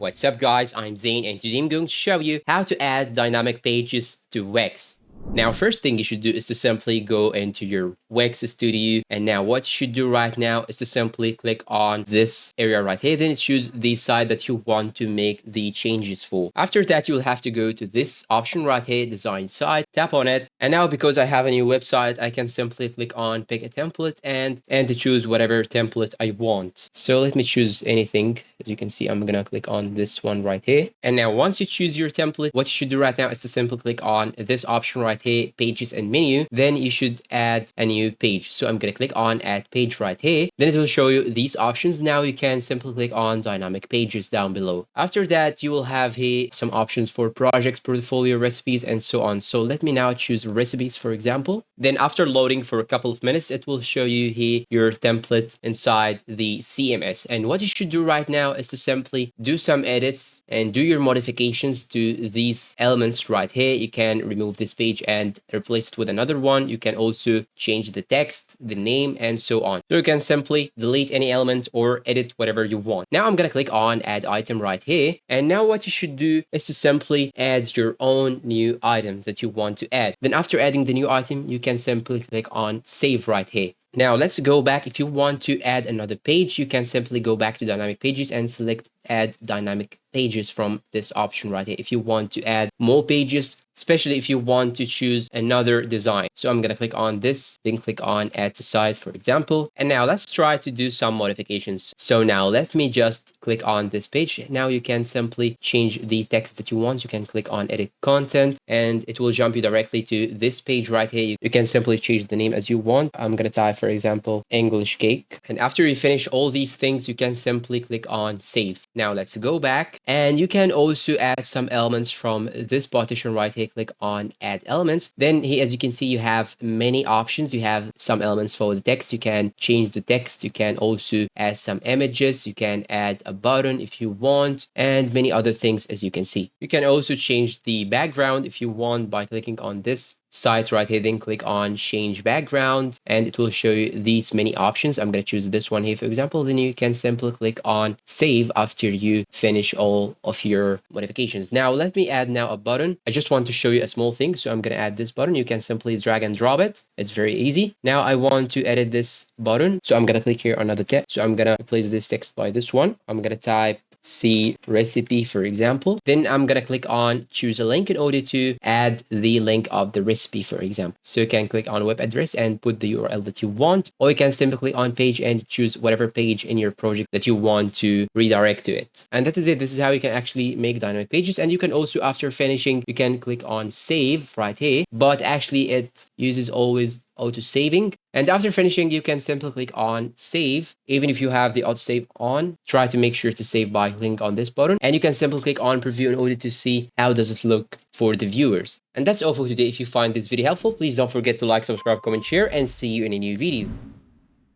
What's up guys, I'm Zane and today I'm going to show you how to add dynamic pages to Wix. Now first thing you should do is to simply go into your Wix Studio, and now what you should do right now is to simply click on this area right here, then choose the site that you want to make the changes for. After that you'll have to go to this option right here, design site, tap on it, and now because I have a new website I can simply click on pick a template and to choose whatever template I want. So let me choose anything. As you can see, I'm gonna click on this one right here, and now once you choose your template, what you should do right now is to simply click on this option right here, pages and menu, then you should add a new page. So I'm gonna click on add page right here, then it will show you these options. Now you can simply click on dynamic pages down below. After that you will have here some options for projects, portfolio, recipes, and so on. So let me now choose recipes for example. Then after loading for a couple of minutes, it will show you here your template inside the CMS, and what you should do right now is to simply do some edits and do your modifications to these elements right here. You can remove this page and replace it with another one. You can also change the text, the name, and so on. So you can simply delete any element or edit whatever you want. Now I'm gonna click on add item right here, and now what you should do is to simply add your own new item that you want to add. Then after adding the new item you can simply click on save right here. Now let's go back. If you want to add another page, you can simply go back to dynamic pages and select add dynamic pages from this option right here. If you want to add more pages, especially if you want to choose another design. So I'm gonna click on this, then click on add to site for example, and now let's try to do some modifications. So now let me just click on this page. Now you can simply change the text that you want. You can click on edit content and it will jump you directly to this page right here. You can simply change the name as you want. I'm gonna type for example English cake, and after you finish all these things you can simply click on save. Now let's go back, and you can also add some elements from this partition right here. Click on add elements, then here as you can see you have many options. You have some elements for the text. You can change the text, you can also add some images, you can add a button if you want, and many other things. As you can see, you can also change the background if you want by clicking on this site right here, then click on change background and it will show you these many options. I'm going to choose this one here for example, then you can simply click on save after you finish all of your modifications. Now let me add now a button. I just want to show you a small thing, so I'm going to add this button. You can simply drag and drop it. It's very easy. Now I want to edit this button, so I'm going to click here on another text. So I'm going to replace this text by this one. I'm going to type see recipe for example, then I'm gonna click on choose a link in order to add the link of the recipe for example. So you can click on web address and put the URL that you want, or you can simply click on page and choose whatever page in your project that you want to redirect to it. And that is it. This is how you can actually make dynamic pages. And you can also, after finishing, you can click on save right here, but actually it uses always auto saving, and after finishing you can simply click on save. Even if you have the auto save on, try to make sure to save by clicking on this button, and you can simply click on preview in order to see how does it look for the viewers. And that's all for today. If you find this video helpful, please don't forget to like, subscribe, comment, share, and see you in a new video.